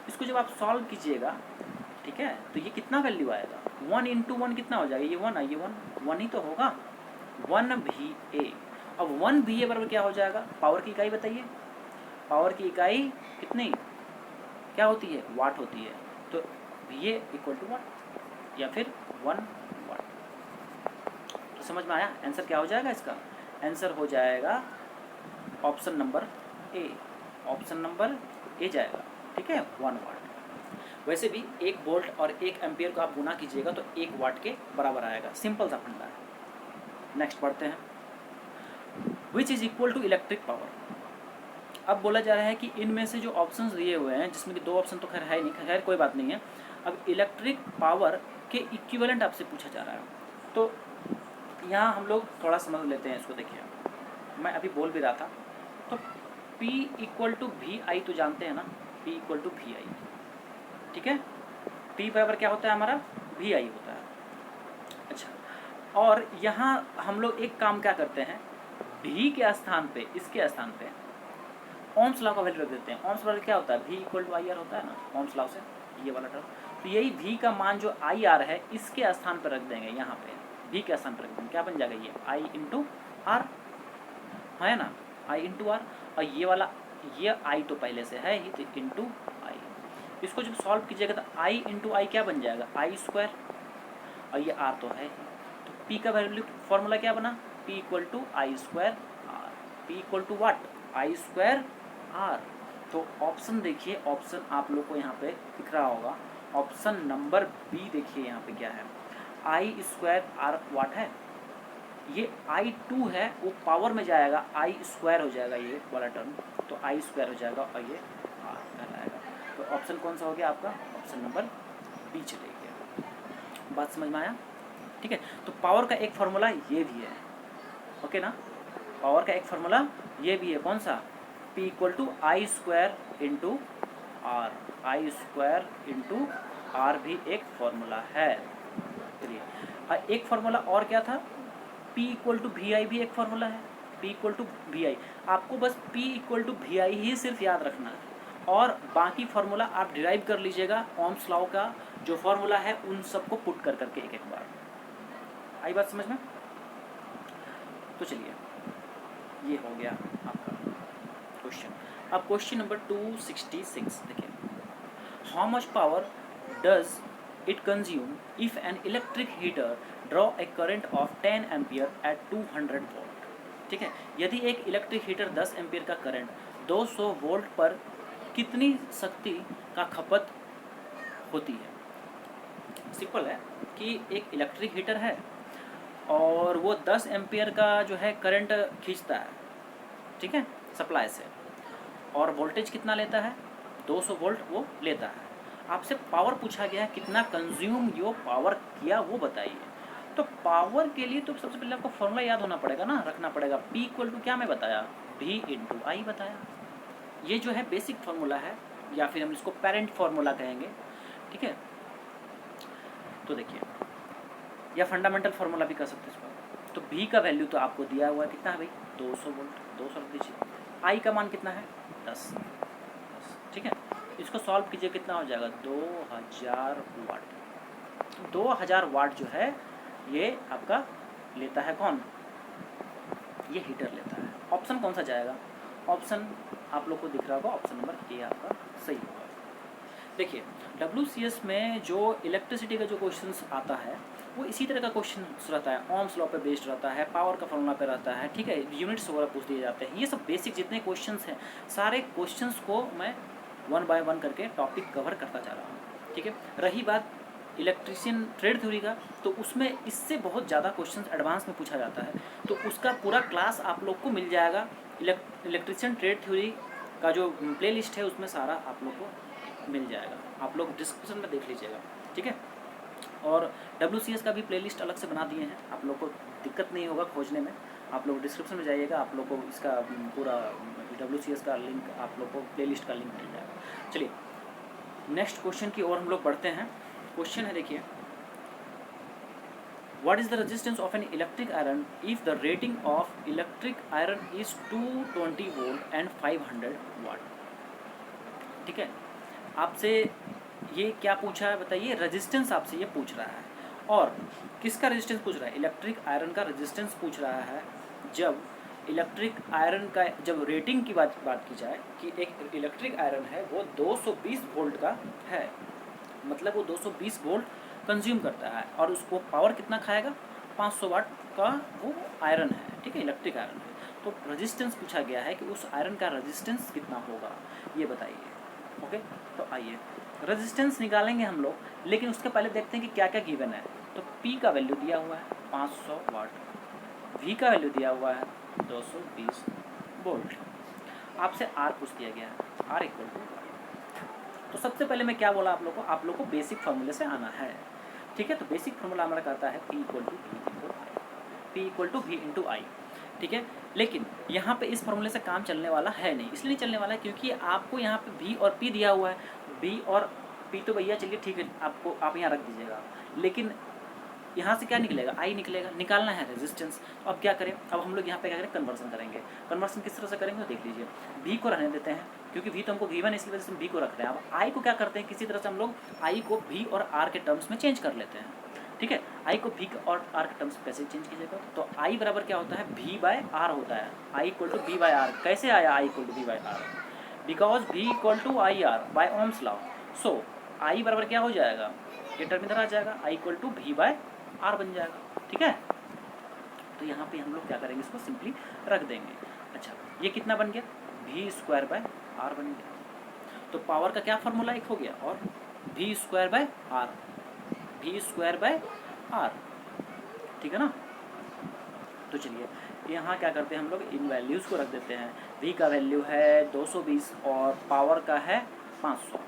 इसको जब आप सॉल्व कीजिएगा, ठीक है, तो ये कितना वैल्यू आएगा? 1 इंटू 1 कितना हो जाएगा? ये 1 है, ये 1 ही तो होगा, 1 भी ए। अब 1 भी ए बराबर क्या हो जाएगा? पावर की इकाई बताइए, पावर की इकाई कितनी क्या होती है? वाट होती है। तो भी ए इक्वल टू वाट, या फिर 1 वाट। तो समझ में आया? आंसर क्या हो जाएगा इसका? आंसर हो जाएगा ऑप्शन नंबर ए, ऑप्शन नंबर ए जाएगा, ठीक है, 1 वाट। वैसे भी 1 वोल्ट और 1 एम्पियर को आप गुना कीजिएगा तो 1 वाट के बराबर आएगा। सिंपल सा फंडा है। नेक्स्ट पढ़ते हैं, which is equal to electric power. अब बोला जा रहा है कि इनमें से जो ऑप्शंस दिए हुए हैं, जिसमें कि 2 ऑप्शन तो खैर है नहीं, खैर कोई बात नहीं है। अब इलेक्ट्रिक पावर के इक्विवेलेंट आपसे पूछा जा रहा है, तो यहाँ हम लोग थोड़ा समझ लेते हैं इसको। देखिए, मैं अभी बोल भी रहा था, तो P इक्वल टू वी आई तो जानते हैं ना, P इक्वल टू वी आई, ठीक है। P बराबर क्या होता है हमारा? वी आई होता है। अच्छा, और यहाँ हम लोग एक काम क्या करते हैं, V के स्थान पे, इसके स्थान पे ओम्स लॉ का वैल्यू रख देते हैं। ओम्स लॉ क्या होता है? V equal to I R होता है ना, ओम्स लॉ से ये वाला टर्म। तो यही V का मान जो आई आर है, इसके स्थान पर रख देंगे, यहाँ पे V के स्थान पर रख देंगे। क्या बन जाएगा? ये आई इंटू आर है ना, आई इंटू आर। और ये वाला, ये आई तो पहले से है ही, तो इंटू आई। इसको जब सॉल्व कीजिएगा तो आई इंटू आई क्या बन जाएगा? आई स्क्वायर, और ये आर तो है। तो P का वैल्यू फॉर्मूला क्या बना? P equal to I square R. P equal to what? I square R. तो ऑप्शन देखिए, ऑप्शन आप लोग को यहाँ पे दिख रहा होगा, ऑप्शन नंबर बी देखिए यहाँ पे क्या है, आई स्क्वायर आर वाट है। ये I2 है, वो पावर में जाएगा, आई स्क्वायर हो जाएगा ये वाला टर्म, तो आई स्क्वायर हो जाएगा और ये आर कहलाएगा। तो ऑप्शन कौन सा हो गया आपका? ऑप्शन नंबर बी चले गया। बात समझ में आया? ठीक है। तो पावर का एक फार्मूला ये भी है, ओके ना, पावर का एक फार्मूला ये भी है, कौन सा? P equal to I square into R, I square into R भी एक फार्मूला है। चलिए, एक फार्मूला और क्या था? P इक्वल टू वी आई भी एक फार्मूला है, P इक्वल टू वी आई। आपको बस P इक्वल टू वी आई ही सिर्फ याद रखना है, और बाकी फार्मूला आप डिराइव कर लीजिएगा। ओम्स लॉ का जो फार्मूला है उन सबको पुट कर करके एक एक बार। आई बात समझ में? तो चलिए, ये हो गया आपका क्वेश्चन। अब क्वेश्चन नंबर 266 देखिए, how much power does it consume if an electric heater draw a current of 10 ampere at 200 volt. ठीक है, यदि एक इलेक्ट्रिक हीटर 10 एम्पियर का करंट 200 वोल्ट पर कितनी शक्ति का खपत होती है। सिंपल है कि एक इलेक्ट्रिक हीटर है और वो 10 एम्पियर का जो है करंट खींचता है, ठीक है, सप्लाई से, और वोल्टेज कितना लेता है? 200 वोल्ट वो लेता है। आपसे पावर पूछा गया है, कितना कंज्यूम यो पावर किया वो बताइए। तो पावर के लिए तो सबसे पहले आपको फॉर्मूला याद होना पड़ेगा ना, रखना पड़ेगा। P इक्वल टू क्या मैं बताया? V इंटू आई बताया। ये जो है बेसिक फार्मूला है, या फिर हम इसको पेरेंट फार्मूला कहेंगे, ठीक है। तो देखिए, या फंडामेंटल फार्मूला भी कह सकते हैं इसको। तो V का वैल्यू तो आपको दिया हुआ है, कितना है भाई 200 वोल्ट, 200 रख दीजिए। I का मान कितना है 10, ठीक है। इसको सॉल्व कीजिए, कितना हो जाएगा 2000 वाट। 2000 वाट जो है ये आपका लेता है कौन, ये हीटर लेता है। ऑप्शन कौन सा जाएगा, ऑप्शन आप लोग को दिख रहा होगा, ऑप्शन नंबर ए आपका सही होगा। देखिए WCS में जो इलेक्ट्रिसिटी का जो क्वेश्चंस आता है वो इसी तरह का क्वेश्चन रहता है, ओम्स लॉ पे बेस्ड रहता है, पावर का फॉर्मूला पे रहता है, ठीक है, यूनिट्स वगैरह पूछ दिए जाते हैं। ये सब बेसिक जितने क्वेश्चंस हैं सारे क्वेश्चंस को मैं 1 बाय 1 करके टॉपिक कवर करता जा रहा हूँ, ठीक है। रही बात इलेक्ट्रिशियन ट्रेड थ्योरी का, तो उसमें इससे बहुत ज़्यादा क्वेश्चंस एडवांस में पूछा जाता है, तो उसका पूरा क्लास आप लोग को मिल जाएगा। इलेक्ट्रिशियन ट्रेड थ्योरी का जो प्ले लिस्ट है उसमें सारा आप लोग को मिल जाएगा, आप लोग डिस्क्रिप्शन में देख लीजिएगा, ठीक है। और WCS का भी प्लेलिस्ट अलग से बना दिए हैं, आप लोग को दिक्कत नहीं होगा खोजने में, आप लोग डिस्क्रिप्शन में जाइएगा, आप लोग को इसका पूरा WCS का लिंक, आप लोग को प्लेलिस्ट का लिंक मिल जाएगा। चलिए नेक्स्ट क्वेश्चन की ओर हम लोग बढ़ते हैं। क्वेश्चन है देखिए, what is the resistance of an electric iron if the rating of electric iron is 220 volt and 500 वाट, ठीक है। आपसे ये क्या पूछा है बताइए, रेजिस्टेंस आपसे ये पूछ रहा है, और किसका रेजिस्टेंस पूछ रहा है, इलेक्ट्रिक आयरन का रेजिस्टेंस पूछ रहा है। जब इलेक्ट्रिक आयरन का जब रेटिंग की बात की जाए कि एक इलेक्ट्रिक आयरन है वो 220 वोल्ट का है, मतलब वो 220 वोल्ट कंज्यूम करता है, और उसको पावर कितना खाएगा 500 वाट का वो आयरन है, ठीक है, इलेक्ट्रिक आयरन है। तो रेजिस्टेंस पूछा गया है कि उस आयरन का रेजिस्टेंस कितना होगा, ये बताइए। ओके, तो आइए रेजिस्टेंस निकालेंगे हम लोग, लेकिन उसके पहले देखते हैं कि क्या क्या गिवन है। तो P का वैल्यू दिया हुआ है 500 वाट, V का वैल्यू दिया हुआ है 220 वोल्ट, आपसे R पूछ दिया गया है, R इक्वल टू। तो सबसे पहले मैं क्या बोला आप लोग को बेसिक फार्मूले से आना है, ठीक है। तो बेसिक फार्मूला हमारा कहता है P equal to V into I, ठीक है। लेकिन यहाँ पे इस फार्मूले से काम चलने वाला है नहीं, इसलिए चलने वाला है क्योंकि आपको यहाँ पे V और P दिया हुआ है। V और P तो भैया चलिए ठीक है, आपको आप यहाँ रख दीजिएगा, लेकिन यहाँ से क्या निकलेगा, I निकलेगा, निकालना है रेजिस्टेंस। तो अब क्या करें, अब हम लोग यहाँ पे क्या करें, कन्वर्सन करेंगे। कन्वर्सन किस तरह से करेंगे देख लीजिए, V को रहने देते हैं क्योंकि V तो हमको गिवन है, इसलिए वजह से हम V को रख रहे हैं। अब I को क्या करते हैं, किसी तरह से हम लोग I को V और R के टर्म्स में चेंज कर लेते हैं, ठीक है। I को V और R के टर्म्स कैसे चेंज कीजिएगा, तो I बराबर क्या होता है V बाय R होता है, I equal to V by R। कैसे आया I equal to V by R, because V equal to I R by Ohm's law. So I बराबर क्या हो जाएगा, ये टर्म इधर आ जाएगा, I equal to V by R बन जाएगा, ठीक है। तो यहाँ पे हम लोग क्या करेंगे, इसको सिंपली रख देंगे। अच्छा, ये कितना बन गया, V स्क्वायर बाय R बन गया। तो पावर का क्या फार्मूला एक हो गया, और V square bye R, V square bye R, ठीक है ना। तो चलिए यहाँ क्या करते हैं हम लोग, इन वैल्यूज़ को रख देते हैं। V का वैल्यू है 220 और पावर का है 500।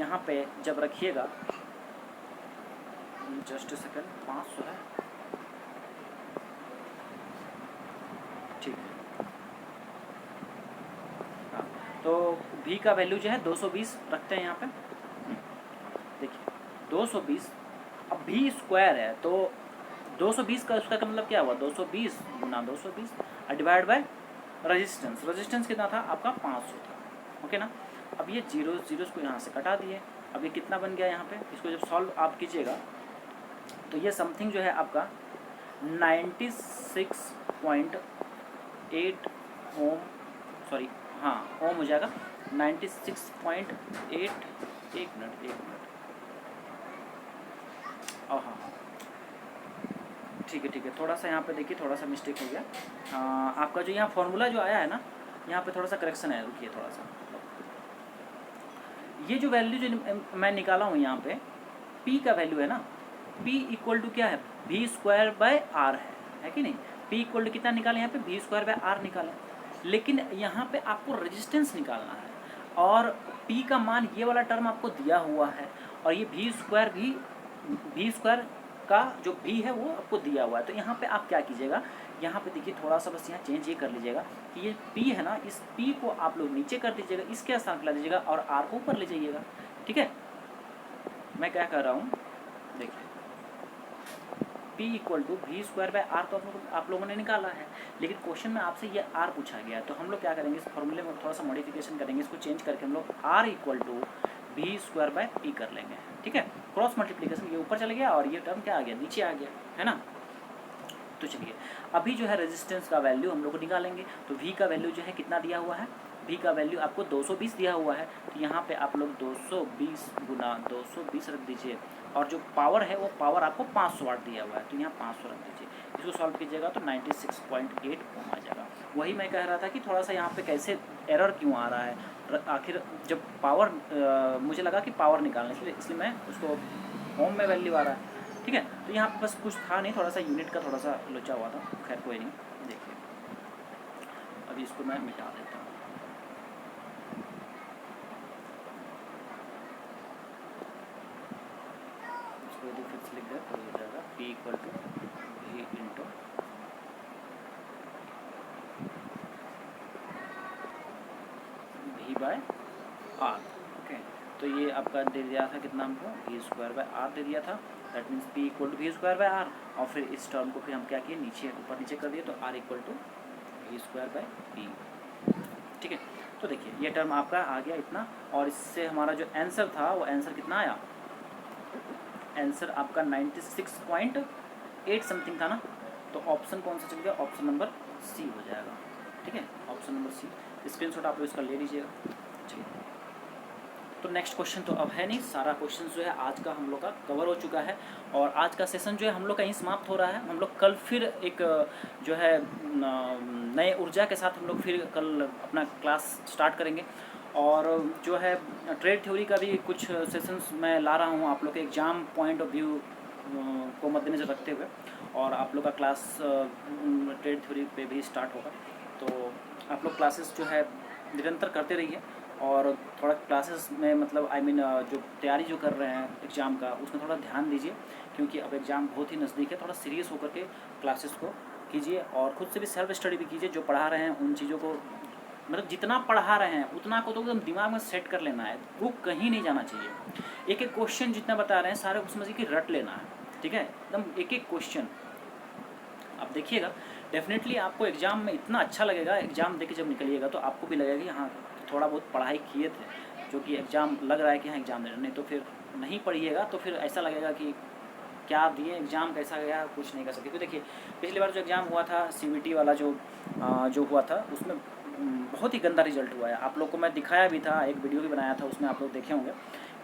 यहाँ पे जब रखिएगा, जस्ट अ सेकंड, 500 है, ठीक है। हाँ, तो V का वैल्यू जो है 220 रखते हैं यहाँ पे। देखिए 220, अब V स्क्वायर है तो 220 का उसका मतलब क्या हुआ, 220 गुना 220 डिवाइड बाय रेजिस्टेंस। रेजिस्टेंस कितना था आपका 500 था, ओके ना। अब ये जीरो को यहाँ से कटा दिए, अब ये कितना बन गया यहाँ पे, इसको जब सॉल्व आप कीजिएगा तो ये समथिंग जो है आपका 96.8 ओम, सॉरी हाँ ओम हो जाएगा 96.8, एक मिनट हाँ ठीक है, थोड़ा सा यहाँ पे देखिए, थोड़ा सा मिस्टेक हो गया। आपका जो यहाँ फॉर्मूला जो आया है ना, यहाँ पे थोड़ा सा करेक्शन है, रुकिए थोड़ा सा। ये जो वैल्यू जो मैं निकाला हूँ यहाँ पे, P का वैल्यू है ना, P इक्वल टू क्या है, V स्क्वायर बाय R है कि नहीं। P इक्वल टू कितना निकालें यहाँ पे, V स्क्वायर बाय R निकालें, लेकिन यहाँ पे आपको रेजिस्टेंस निकालना है, और P का मान ये वाला टर्म आपको दिया हुआ है, और ये V स्क्वायर का जो V है वो आपको दिया हुआ है। तो यहाँ पे आप क्या कीजिएगा, यहाँ पे देखिए थोड़ा सा बस यहाँ चेंज ये कर लीजिएगा कि ये P है ना, इस P को आप लोग नीचे कर दीजिएगा, इसके स्थान पर ला दीजिएगा, और R को ऊपर ले जाइएगा, ठीक है। मैं क्या कर रहा हूँ देखिए, P equal to V square by R तो आप लोगों ने निकाला है, लेकिन क्वेश्चन में आपसे ये आर पूछा गया है, तो हम लोग क्या करेंगे, इस फॉर्मूले में थोड़ा सा मॉडिफिकेशन करेंगे, इसको चेंज करके हम लोग R equal to V square by P कर लेंगे, ठीक है। क्रॉस मल्टीप्लिकेशन ये ऊपर चला गया और ये टर्म क्या आ गया, नीचे आ गया, है ना। तो चलिए अभी जो है रेजिस्टेंस का वैल्यू हम लोग को निकालेंगे। तो V का वैल्यू जो है कितना दिया हुआ है, V का वैल्यू आपको 220 दिया हुआ है, तो यहाँ पे आप लोग 220 गुना 220 रख दीजिए, और जो पावर है वो पावर आपको 500 वाट दिया हुआ है, तो यहाँ 500 रख दीजिए। इसको सॉल्व कीजिएगा तो 96.8 ओम आ जाएगा। वही मैं कह रहा था कि थोड़ा सा यहाँ पे कैसे एरर क्यों आ रहा है, आखिर जब पावर मुझे लगा कि पावर निकालने इसलिए मैं उसको ओम में वैल्यू आ रहा है, ठीक है। तो यहाँ पे बस कुछ था नहीं, थोड़ा सा यूनिट का थोड़ा सा लोचा हुआ था, खैर कोई नहीं। देखिए अभी इसको मैं मिटा देता हूँ। इसको यदि फिर से लिख दे तो हो जाएगा P equal to V into V by R, okay. तो ये आपका दे दिया था कितना हमको, V square by R that दिया था, दैट मीन्स P equal to V square by R, और फिर इस टर्म को फिर हम क्या किए, नीचे ऊपर नीचे कर दिए, तो R equal to V square by P, ठीक है। तो देखिए ये टर्म आपका आ गया इतना, और इससे हमारा जो आंसर था वो आंसर कितना आया, आंसर आपका 96.8 समथिंग था ना। तो ऑप्शन कौन सा चल गया, ऑप्शन नंबर सी हो जाएगा, ठीक है, ऑप्शन नंबर सी। स्क्रीनशॉट आप लोग इसका ले लीजिएगा। चलिए तो नेक्स्ट क्वेश्चन तो अब है नहीं, सारा क्वेश्चन जो है आज का हम लोग का कवर हो चुका है, और आज का सेशन जो है हम लोग का यहीं समाप्त हो रहा है। हम लोग कल फिर एक जो है नए ऊर्जा के साथ हम लोग फिर कल अपना क्लास स्टार्ट करेंगे, और जो है ट्रेड थ्योरी का भी कुछ सेशंस मैं ला रहा हूँ आप लोग के एग्ज़ाम पॉइंट ऑफ व्यू को मद्देनज़र रखते हुए, और आप लोग का क्लास ट्रेड थ्योरी पे भी स्टार्ट होगा। तो आप लोग क्लासेस जो है निरंतर करते रहिए, और थोड़ा क्लासेस में मतलब जो तैयारी जो कर रहे हैं एग्ज़ाम का उसमें थोड़ा ध्यान दीजिए, क्योंकि अब एग्ज़ाम बहुत ही नज़दीक है। थोड़ा सीरियस होकर के क्लासेस को कीजिए, और ख़ुद से भी सेल्फ स्टडी भी कीजिए। जो पढ़ा रहे हैं उन चीज़ों को मतलब जितना पढ़ा रहे हैं उतना को तो एकदम दिमाग में सेट कर लेना है, वो कहीं नहीं जाना चाहिए। एक एक क्वेश्चन जितना बता रहे हैं सारे उसमें से रट लेना है, ठीक है, एकदम एक एक क्वेश्चन आप देखिएगा। डेफिनेटली आपको एग्ज़ाम में इतना अच्छा लगेगा, एग्ज़ाम देके जब निकलिएगा तो आपको भी लगेगा कि हाँ थोड़ा बहुत पढ़ाई किए थे, जो कि एग्ज़ाम लग रहा है कि हाँ एग्ज़ाम दे रहे, नहीं तो फिर नहीं पढ़िएगा तो फिर ऐसा लगेगा कि क्या दिए, एग्ज़ाम कैसा गया, कुछ नहीं कर सकते। क्योंकि देखिए पिछली बार जो एग्ज़ाम हुआ था CVT वाला जो हुआ था उसमें बहुत ही गंदा रिजल्ट हुआ है। आप लोग को मैं दिखाया भी था, एक वीडियो भी बनाया था, उसमें आप लोग देखे होंगे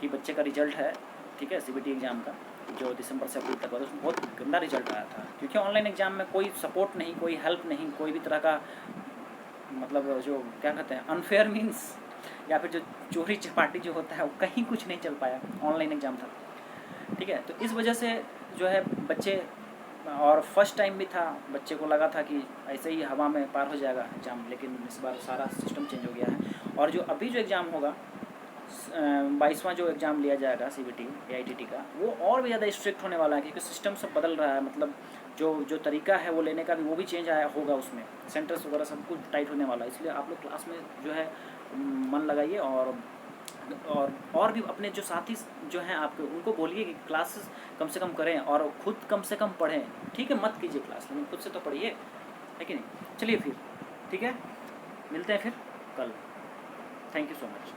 कि बच्चे का रिजल्ट है, ठीक है, CVT एग्ज़ाम का जो दिसंबर से अप्रैल तक हुआ था, उसमें बहुत गंदा रिजल्ट आया था। क्योंकि ऑनलाइन एग्ज़ाम में कोई सपोर्ट नहीं, कोई हेल्प नहीं, कोई भी तरह का मतलब जो क्या कहते हैं अनफेयर मीन्स या फिर जो चोरी चपाटी जो होता है वो कहीं कुछ नहीं चल पाया, ऑनलाइन एग्ज़ाम था, ठीक है। तो इस वजह से जो है बच्चे, और फर्स्ट टाइम भी था, बच्चे को लगा था कि ऐसे ही हवा में पार हो जाएगा एग्ज़ाम, लेकिन इस बार सारा सिस्टम चेंज हो गया है। और जो अभी जो एग्ज़ाम होगा 22वां जो एग्ज़ाम लिया जाएगा CVT AITT का, वो और भी ज़्यादा स्ट्रिक्ट होने वाला है, क्योंकि सिस्टम सब बदल रहा है। मतलब जो तरीका है वो लेने का भी वो भी चेंज आया होगा, उसमें सेंटर्स वगैरह सब कुछ टाइट होने वाला है। इसलिए आप लोग क्लास में जो है मन लगाइए, और भी अपने जो साथी जो हैं आपके उनको बोलिए कि क्लासेस कम से कम करें, और खुद कम से कम पढ़ें, ठीक है। मत कीजिए क्लास, लेकिन खुद से तो पढ़िए, है कि नहीं। चलिए फिर ठीक है, मिलते हैं फिर कल। Thank you so much.